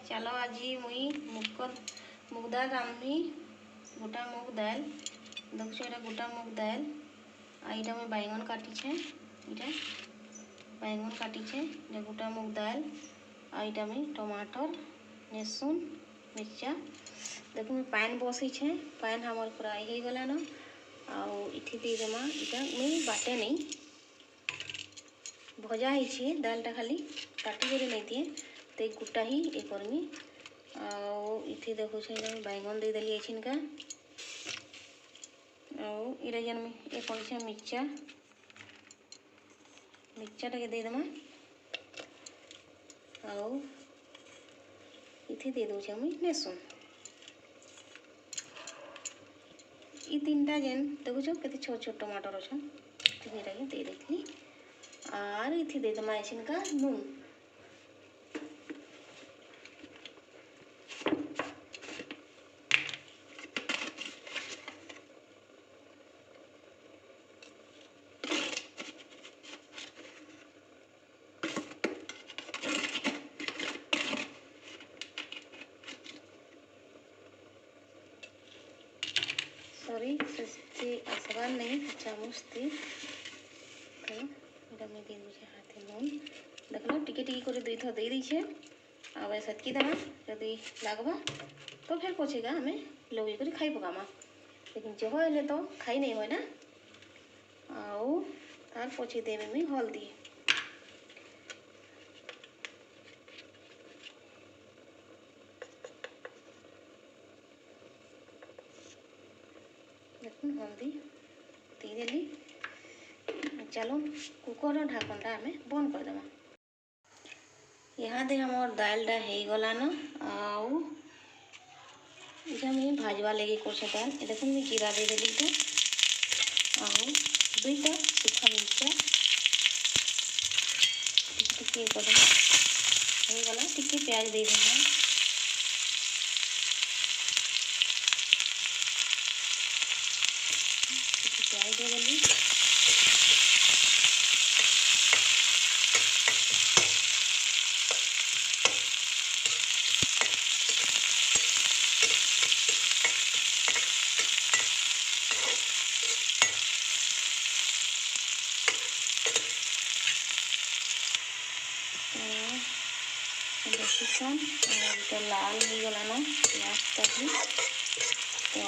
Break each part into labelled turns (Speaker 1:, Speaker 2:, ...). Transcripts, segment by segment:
Speaker 1: चलो आज मुई मुग दाल रांधि। गोटा मुग दाल देखो ये गोटा मुग दाल आईटा मुई बैंगन काटिछे। इटा बैंगन काटिछे गोटा मुग दाल आईटा मुई टमाटर लहसुन मिर्चा देखो मुई पान बसईछे। पान हमर फ्राई हो गला न आउ इठी दे देमा। इटा मुई बाटे नहीं भजा ही दालटा खाली काटी कर नहीं दिए ते गुटा ही ये करमी। आउ इथे देखो बैंगन दे देली छिनका आउ इरा जन ये कर मिर्चा मिर्चाटा के दे देमा। आउ इथे दे दूचे मुई लहसुन। ये तीनटा जेन देखो केते छोट छोट टमाटर अच्छा तीनटा ही दे देली। आर इथे दे देमा छिनका नून। सॉरी से आसबार नहीं चामच थी तो इटा मैं दे दूचे हाथे नून देख लो टिके टिके कर दुई थर दे दीछे। आ सेटकी देमा जदि लागबा तो फिर पछेगा हमें लगे कर खाई पकामा लेकिन जह हेले तो खाई नहीं हो ना। आउ तार पछे देवे मुई हल्दी देखो हल्दी दे देली। चलो कुकर ढाकनटा आम बंद करदेमा। यहाँ दे हमार दालटा हो गलान आउ मुझे भाजवा लगे कर दाल देखो मुझे जीरा दे देली तो आउ दुईटा सूखा मिर्चा टिके करदेमा हो गला। टिके प्याज दे देना प्याज दे देली। देखिसन तो लाल हो गला ना लास्ट तक तो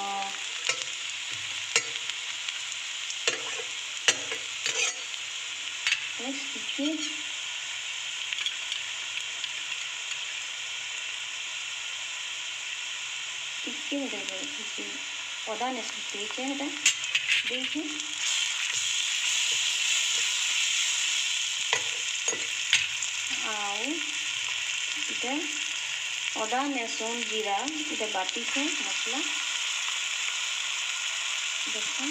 Speaker 1: टिके अदा ने देखिए देखिए आउ इटा अदा लहसुन जीरा इटा बाटी से मसला देखो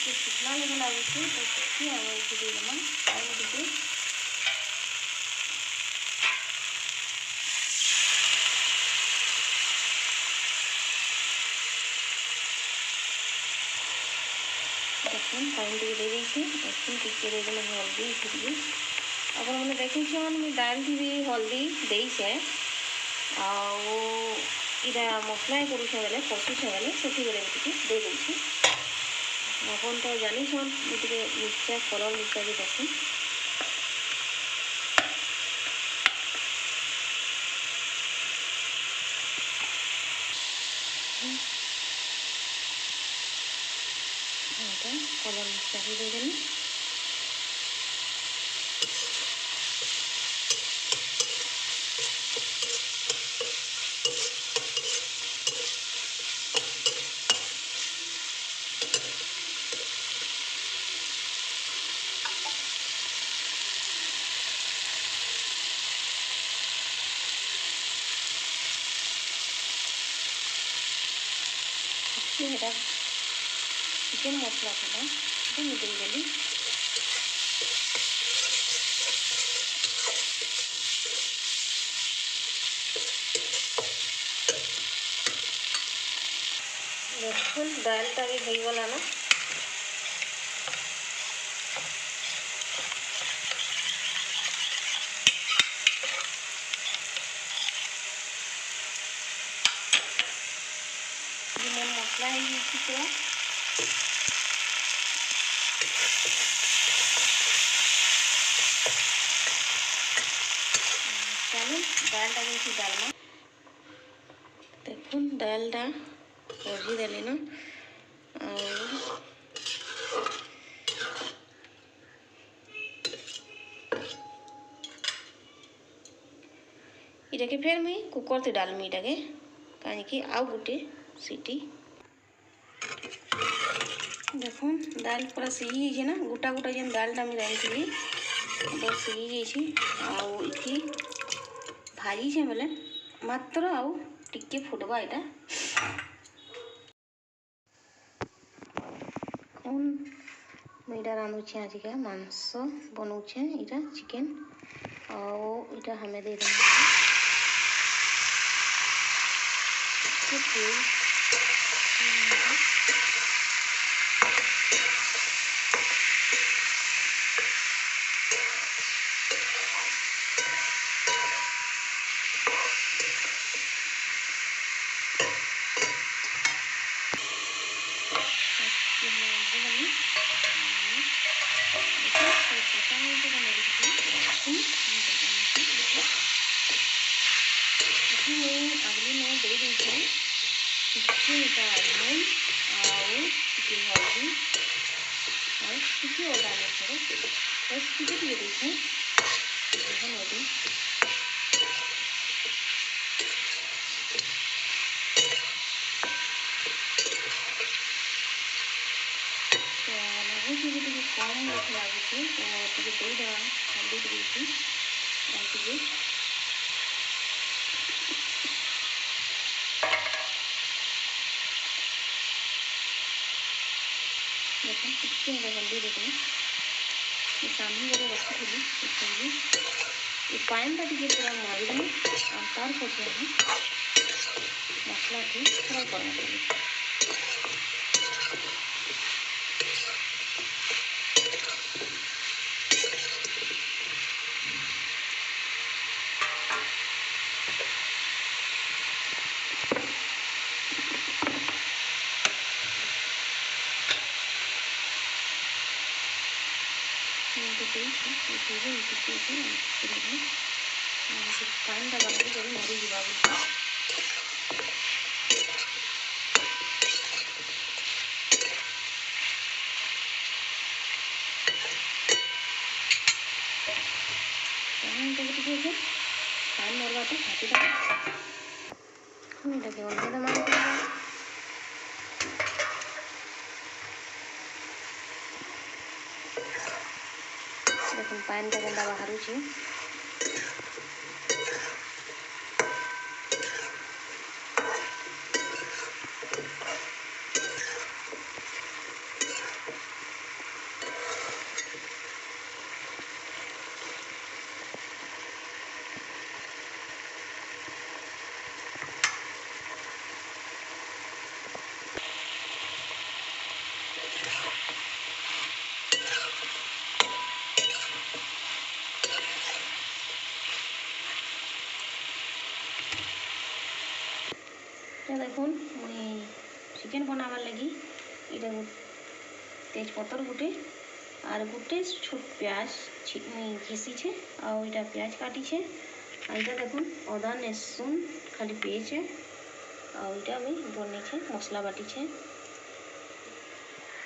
Speaker 1: कितना लेवल आगे तो कितनी आगे दे देना आगे दीजिए। देखो पानी टे दे दी टिके दे देना हल्दी इथे अब मैंने देखी दाल थी भी हल्दी देचे आईटा मसला करुचे बेले कषुचे बेले से दे दूसरी अपन तो जानीछन मुझे मिर्चा कलर मिर्चा भी देसी कलर मिर्चा भी दे देनी। चिकेन मसला था मुझे देदेली দেখুন ডালটা भी ହେଇଗଲା ନା। ये मसला ହେଇଯାଇଛି ପୁରା। चलो डालटा भी डालमा। देखुन डालटा ओझी देली ना इटाके फिर मुई कुकर से डालमी इटाके कहीं आउ गोटे सीटी। देखुन दाल पूरा सीझी जाइए ना गोटा गोटा जेन दालटा मुझे रांधी पूरा सीझी जाइए आउ इति भाजी छे बेले मात्र आउ टिके फुटबा इटा। कौन इटा रांधुछे आज के मांस बनाऊे इटा चिकेन और इटा हमें दे देना कम लगे तो देदेवा हल्दी टी डाल देखो कितने हल्दी देखो ये सामने जगह रखी ये पानी टी पूरा मारिदेमु तार पछे मसला टी फ्राए करना। पानी का बनाई जब मरी जीवा पानी मरवा तो घाटी देखो पानी का गंदा बाहर छे। देखो मुई चिकेन बनावार लगी इटा तेजपतर गोटे और गोटे छोट प्याज घिसी छे और इटा प्याज काटी छे और इटा देखो अदा लहसुन खाली पेस्ट है और इटा भी बने छे मसला बाटी छे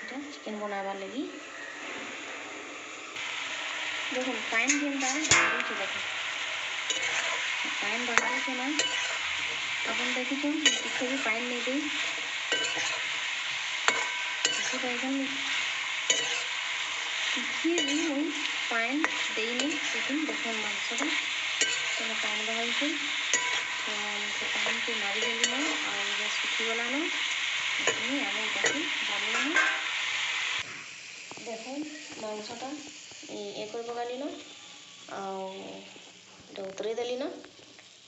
Speaker 1: इटा चिकेन बनावार लगी। देखो पानी जेनटा बाहर छे देखो पानी बाहर छे ना अपन देखी टिके भी पानी नहीं दी टिके भी मुई पानी देनी लेकिन देखो मांस तो पानी बाहर से पानी को मारी देली ना और सुखी गला ना आम बना देखो ମାଂସଟା ଏ କରି ପକାଲି ନ ଆଉ ଉତରେଇ ଦେଲି ନ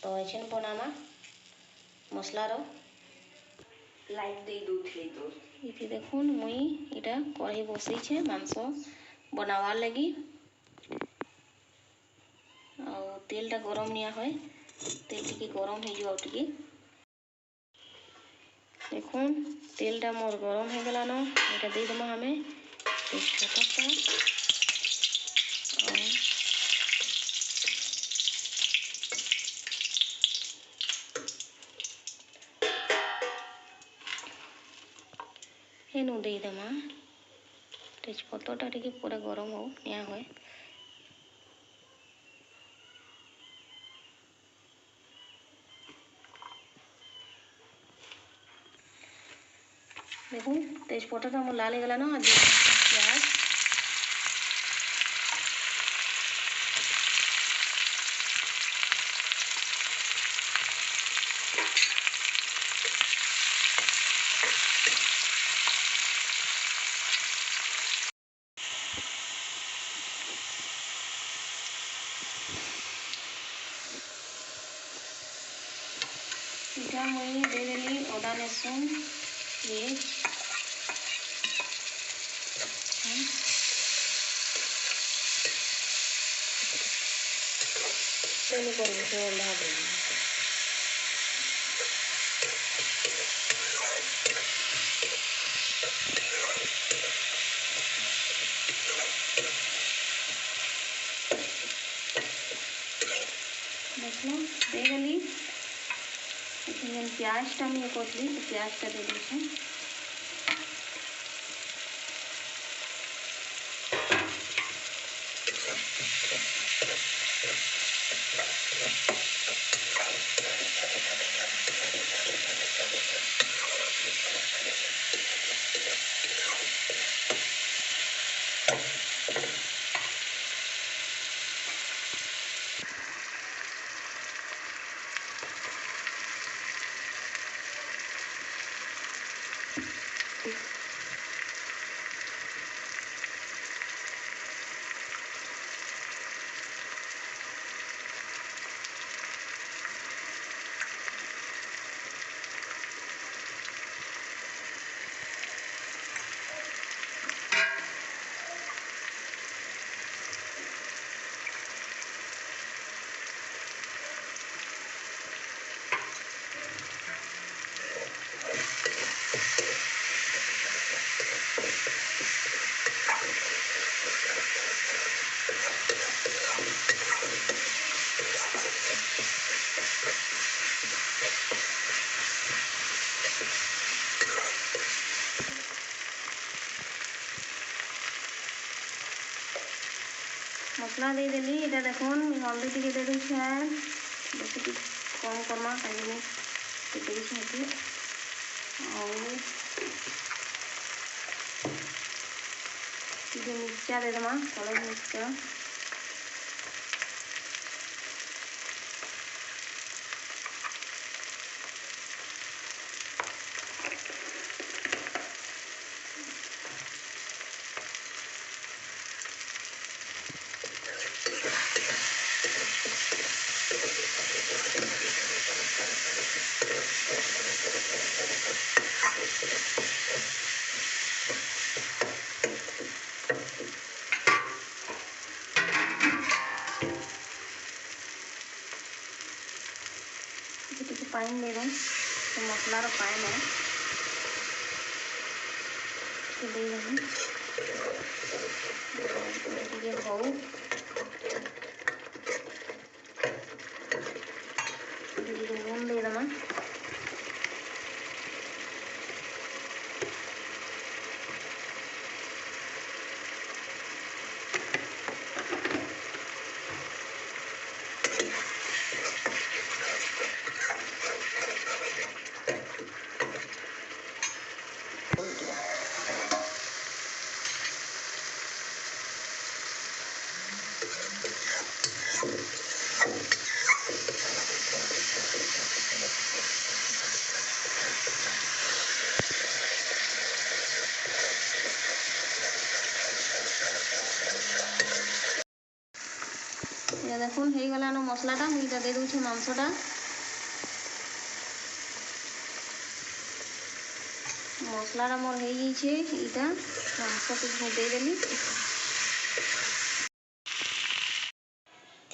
Speaker 1: ତ ଏଛେନ୍ ବନାମା ମସଲାର
Speaker 2: ଲାଇଟ୍ ଦେଇ ଦଉଥିଲେ ତ
Speaker 1: इति देखुन मुई इटा कढ़ी बसैछे मांस बनावार लगी आउ तेलटा गरम निया है तेल टिके गरम हो जाओ टिके देखुन तेलटा मोर गरम हो गला न इटा दे देमा हमें तेजपत्ता हेनु दे देमा तेजपत्ता टिके पूरा गरम हो निया है देखो तेजपत्ता मोर लाल गला ना प्याज इटा मुई दे देली अदा लहसुन पेस्ट तेल कर ओल्हा देली देखलो दे देली प्याजटा मुझे कटली तो प्याजटा दे दीजिए मसला दे देली इटा देखुन हल्दी टिके दे दूछे बेसी कम करमा कहीं देखे टिके मिर्चा दे देमा हलद मिर्चा पानी दे दें तो मसलार पानी है दे दें टे हो लून दे देमा ये देखुन हो गलान मसलाटा मुझे दे दूचे मांसटा मसलाटा मोर हो जाइए इटा मांस को देदेली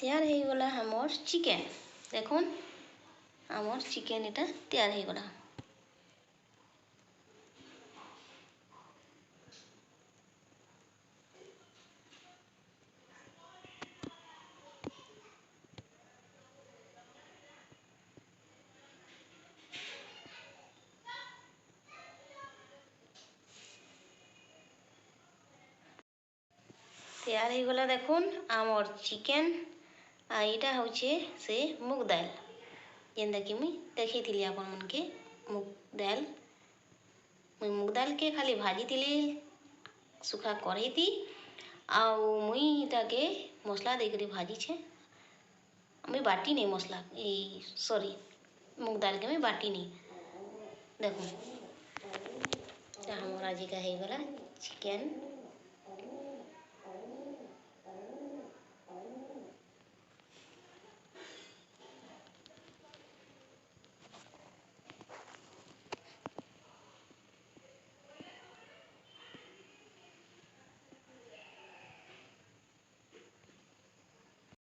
Speaker 1: तैयार हो गला हमर चिकेन देखुन हमर चिकेन इटा तैयार हो गला तैयार हो गला देखुन आमर चिकेन आईटा होचे से मुग दाल जेनता कि मुई देखी थी आपण मन के मुग दाल मुई मुग दाल के खाली भाजी थी सुखा कढ़ई थी आउ मुई ताके मसला देकर भाजी छे मुई बाटी नहीं मसला सॉरी मुग दाल के मैं बाटी नहीं देखो हमारा आज का हो गला चिकेन